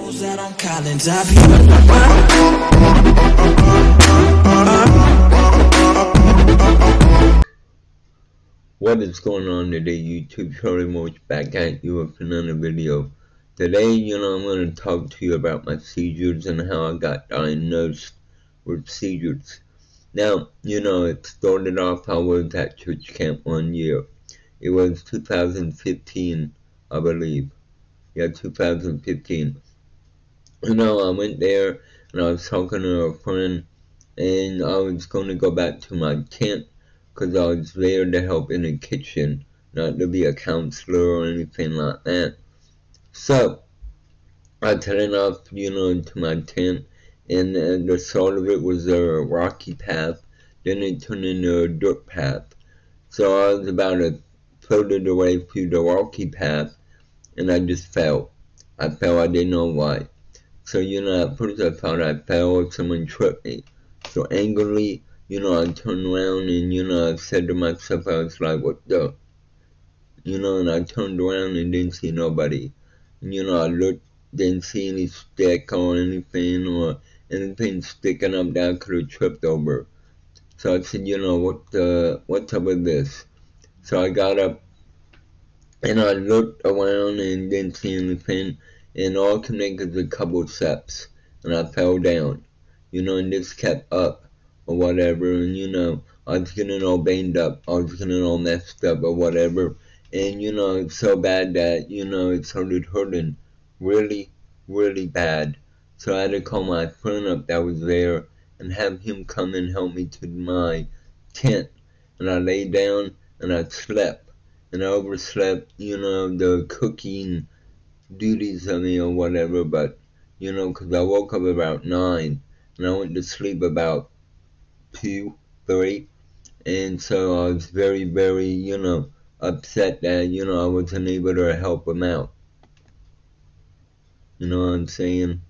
knows that I'm Collins. I be What is going on today, YouTube? Charlie Moch back at you with another video. Today, I'm going to talk to you about my seizures and how I got diagnosed with seizures. Now, it started off, I was at church camp one year. It was 2015, I believe. Yeah, 2015. I went there and I was talking to a friend, and I was going to go back to my tent because I was there to help in the kitchen, not to be a counselor or anything like that. So I turned off, into my tent, and the start of it was a rocky path. Then it turned into a dirt path. So I was about a third of the way through the rocky path, and I just fell. I fell, I didn't know why. So, at first I thought I fell or someone tripped me. So angrily, I turned around and, I said to myself, I was like, what the? And I turned around and didn't see nobody. And, I looked, didn't see any stick or anything sticking up that I could have tripped over. So I said, what's up with this? So I got up and I looked around and didn't see anything, and all I could make was a couple of steps, and I fell down, and this kept up, or whatever, and I was getting all banged up, I was getting all messed up, or whatever, and it's so bad that, it started hurting really, really bad, so I had to call my friend up that was there, and have him come and help me to my tent, and I lay down, and I slept. And I overslept, the cooking duties of me or whatever, but, because I woke up about 9, and I went to sleep about 2, 3, and so I was very, very, upset that, I wasn't able to help him out. You know what I'm saying?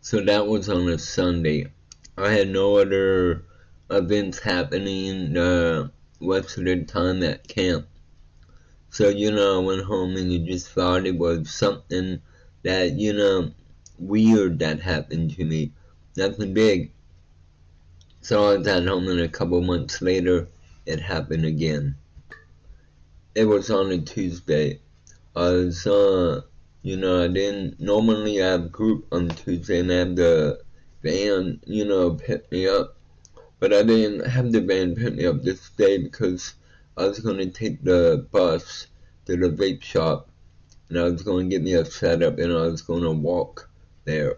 So that was on a Sunday. I had no other events happening rest of the time at camp. So, I went home and you just thought it was something that, weird that happened to me. Nothing big. So I was at home and a couple months later, it happened again. It was on a Tuesday. I was, I didn't normally have group on Tuesday and have the van, pick me up. But I didn't have the van pick me up this day because I was going to take the bus to the vape shop, and I was going to get me a setup, and I was going to walk there.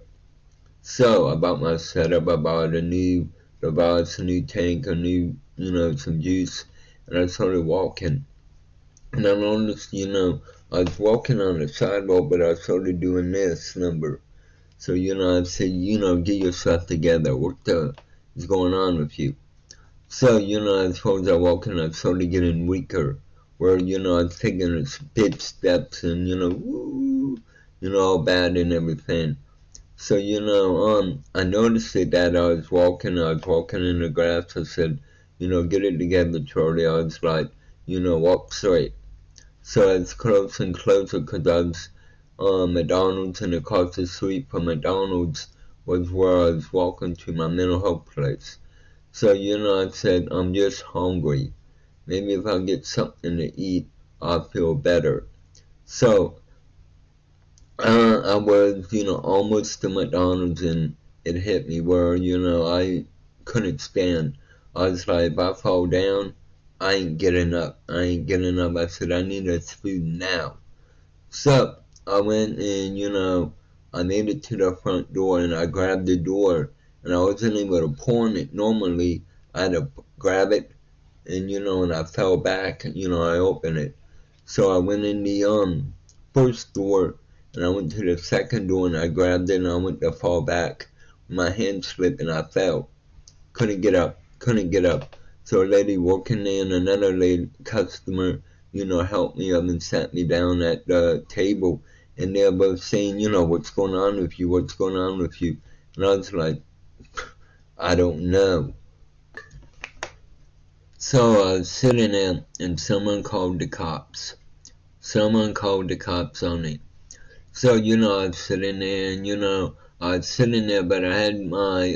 So I bought my setup, I bought a new device, a new tank, some juice, and I started walking. And I noticed, I was walking on the sidewalk, but I started doing this number. So, I said, get yourself together. What the is going on with you? So, as far as I walk in, I started getting weaker. Where, I was taking big steps and, woo, all bad and everything. So, I noticed it that I was walking in the grass. I said, get it together, Charlie. I was like, walk straight. So it's closer and closer because I was McDonald's, and across the street from McDonald's was where I was walking to my mental health place. So, I said, I'm just hungry. Maybe if I get something to eat, I'll feel better. So, I was, almost to McDonald's, and it hit me where, I couldn't stand. I was like, if I fall down, I ain't getting up. I said, I need this food now. So, I went and, I made it to the front door, and I grabbed the door, and I wasn't able to pawn it. Normally, I had to grab it, and, and I fell back, I opened it. So I went in the first door, and I went to the second door, and I grabbed it, and I went to fall back. My hand slipped, and I fell. Couldn't get up. So a lady working there and another lady, customer, helped me up and sat me down at the table, and they were both saying, what's going on with you? And I was like, I don't know. So I was sitting there, and someone called the cops. On me. So, I was sitting there and, I was sitting there, but I had I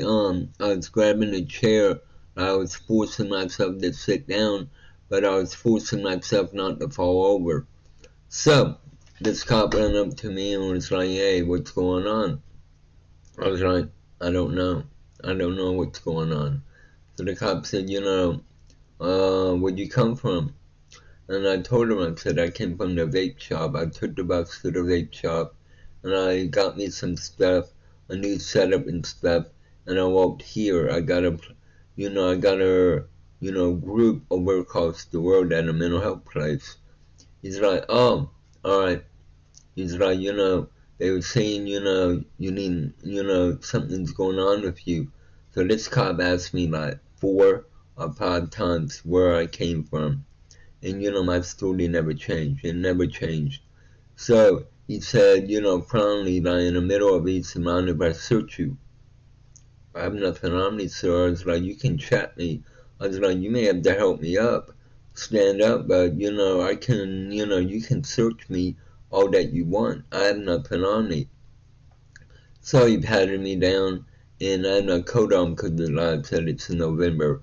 was grabbing a chair. I was forcing myself to sit down, but I was forcing myself not to fall over. So, this cop ran up to me and was like, hey, what's going on? I was like, I don't know. I don't know what's going on. So the cop said, where'd you come from? And I told him, I said, I came from the vape shop. I took the bus to the vape shop and I got me some stuff, a new setup and stuff, and I walked here. I got a group over across the world at a mental health place. He's like, oh, alright. He's like, they were saying, you need, something's going on with you. So this cop asked me like 4 or 5 times where I came from. And, my story never changed. It never changed. So he said, finally, like in the middle of it, he said, mind if I search you? I have nothing on me, sir. I was like, you can chat me. I was like, you may have to help me up, stand up, but, I can, you can search me all that you want. I have nothing on me. So he patted me down, and I had my coat on because the light said it's November.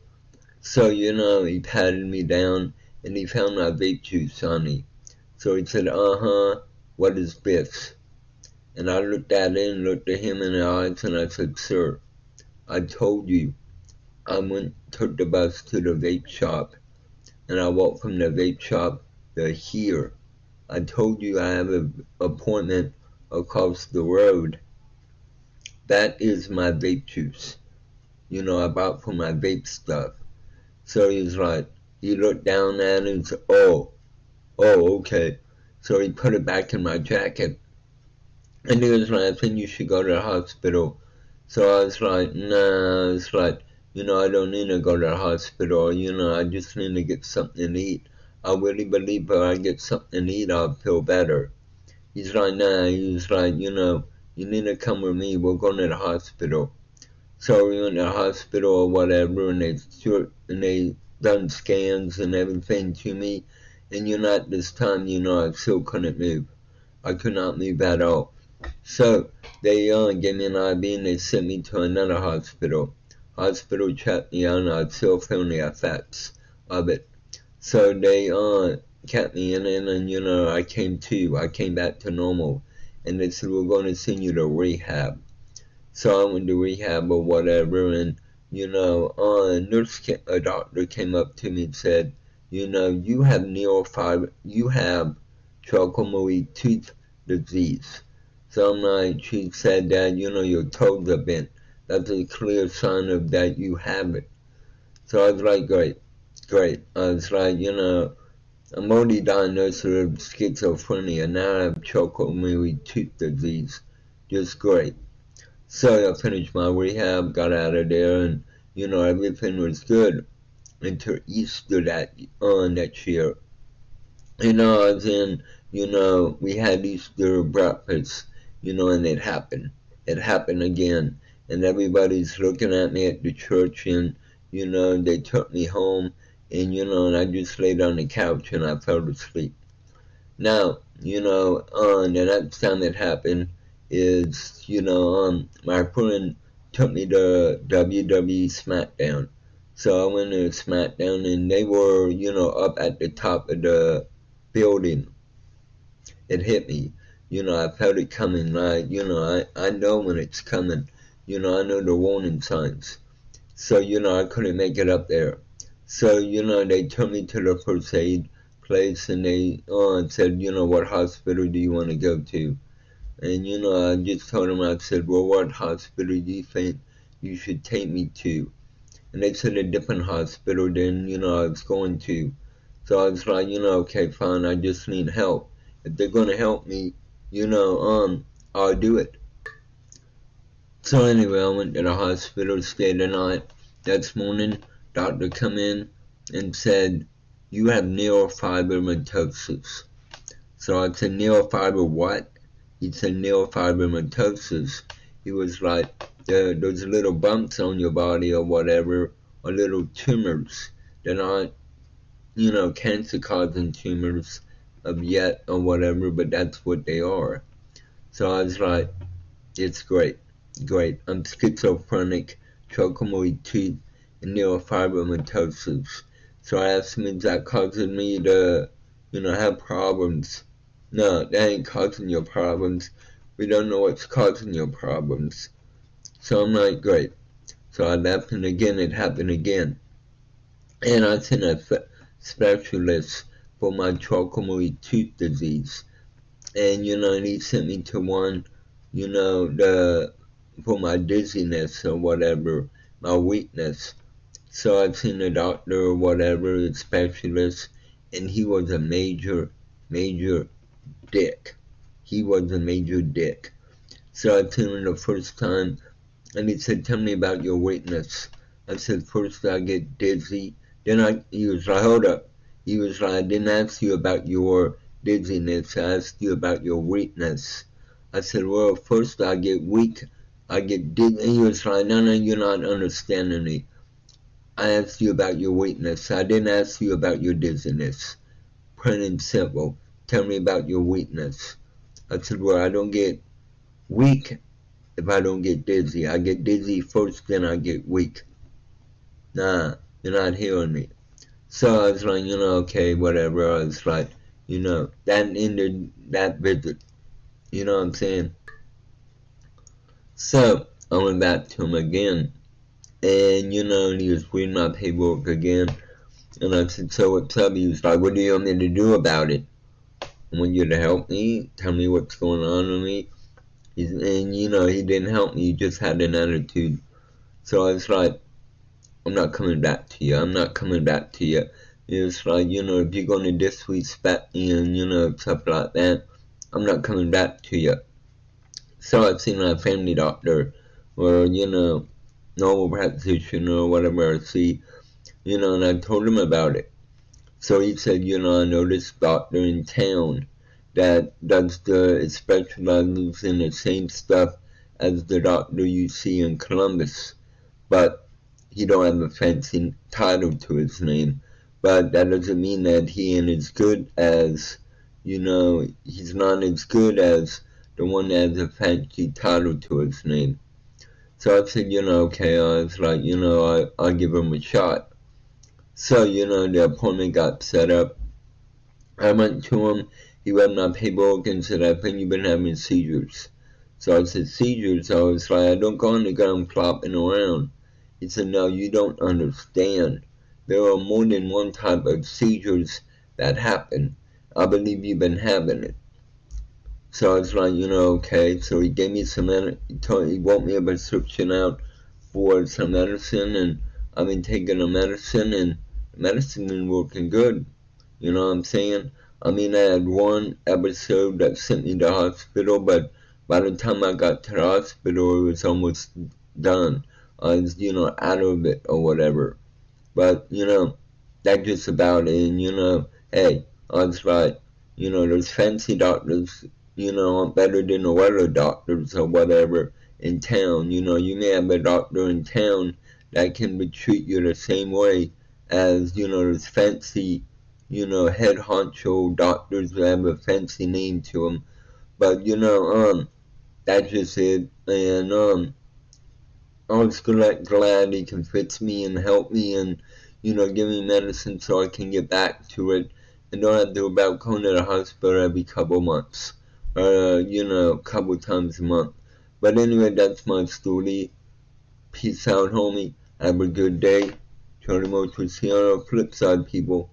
So, he patted me down, and he found my vape juice on me. So he said, what is this? And I looked at it and looked at him in the eyes, and I said, sir, I told you I took the bus to the vape shop, and I walked from the vape shop to here. I told you I have an appointment across the road. That is my vape juice. I bought for my vape stuff. So he's like, he looked down at it and said, okay. So he put it back in my jacket. And he was like, I think you should go to the hospital. So I was like, nah, it's like, I don't need to go to the hospital. I just need to get something to eat. I really believe if I get something to eat, I'll feel better. He's like, nah, he was like, you need to come with me. We're going to the hospital. So we went to the hospital or whatever, and they done scans and everything to me. And at this time, I still couldn't move. I could not move at all. So they gave me an IV and they sent me to another hospital. Hospital checked me out and I was still feeling the effects of it. So they kept me in it and I came to. I came back to normal. And they said, we're going to send you to rehab. So I went to rehab or whatever, and a doctor came up to me and said, you have you have trochlear tooth disease. So I'm like, she said that, your toes are bent. That's a clear sign of that you have it. So I was like, great. I was like, I'm already diagnosed with schizophrenia. Now I have trochlear tooth disease. Just great. So I finished my rehab, got out of there, and everything was good until Easter next year. I was in, we had Easter breakfast, and it happened. It happened again, and everybody's looking at me at the church, and they took me home, and I just laid on the couch and I fell asleep. Now, the next time it happened is, my friend took me to WWE SmackDown. So I went to SmackDown and they were, up at the top of the building. It hit me. I felt it coming. Like, I know when it's coming. I know the warning signs. So, I couldn't make it up there. So, they took me to the first aid place and they said, what hospital do you want to go to? And, I just told them, I said, well, what hospital do you think you should take me to? And they said a different hospital than, I was going to. So I was like, okay, fine, I just need help. If they're going to help me, I'll do it. So anyway, I went to the hospital, stayed the night. Next morning, doctor come in and said, you have neurofibromatosis. So I said, neurofiber what? He said, neurofibromatosis. He was like, those little bumps on your body or whatever, or little tumors. They're not, cancer-causing tumors of yet or whatever, but that's what they are. So I was like, it's great. I'm schizophrenic, trochomoid tooth, and neurofibromatosis. So I asked him, is that causing me to, have problems? No, that ain't causing your problems. We don't know what's causing your problems. So I'm like, great. So I left, and again, it happened again. And I sent a specialist for my trochomoid tooth disease. And, he sent me to one, for my dizziness or whatever, my weakness. So I've seen a doctor or whatever, a specialist, and he was a major dick. He was a major dick. So I seen him the first time, and he said, tell me about your weakness. I said, first I get dizzy. He was like, hold up. He was like, I didn't ask you about your dizziness. I asked you about your weakness. I said, well, first I get weak. I get dizzy. He was like, no, you're not understanding me. I asked you about your weakness. I didn't ask you about your dizziness. Plain and simple. Tell me about your weakness. I said, well, I don't get weak if I don't get dizzy. I get dizzy first, then I get weak. Nah, you're not hearing me. So I was like, okay, whatever. I was like, that ended that visit. You know what I'm saying? So I went back to him again. And, he was reading my paperwork again. And I said, so what's up? He was like, what do you want me to do about it? I want you to help me. Tell me what's going on with me. And, he didn't help me. He just had an attitude. So I was like, I'm not coming back to you. I'm not coming back to you. It's like, if you're going to disrespect me and, stuff like that, I'm not coming back to you. So I've seen my family doctor or, normal practitioner or whatever I see, and I told him about it. So he said, I know this doctor in town that does specializes in the same stuff as the doctor you see in Columbus, but he don't have a fancy title to his name. But that doesn't mean that he ain't as good as, he's not as good as the one that has a fancy title to his name. So I said, okay, I was like, I'll give him a shot. So, the appointment got set up. I went to him, he read my paperwork and said, I think you've been having seizures. So I said, seizures? I was like, I don't go on the ground flopping around. He said, no, you don't understand. There are more than one type of seizures that happen. I believe you've been having it. So I was like, okay. So he gave me some, he wrote me a prescription out for some medicine, and I've been taking the medicine, and the medicine been working good. You know what I'm saying? I mean, I had one episode that sent me to the hospital, but by the time I got to the hospital, it was almost done. I was, out of it or whatever. But, that's just about it. And, hey, I was like, those fancy doctors, aren't better than the regular doctors or whatever in town. You may have a doctor in town that can treat you the same way as, those fancy, head honcho doctors that have a fancy name to them. But, that's just it. And, I was glad he can fix me and help me and, give me medicine so I can get back to it and don't have to worry about going to the hospital every couple months. Couple times a month. But anyway, that's my story. Peace out, homie. Have a good day. Charlie Motes will see you on the flip side, people.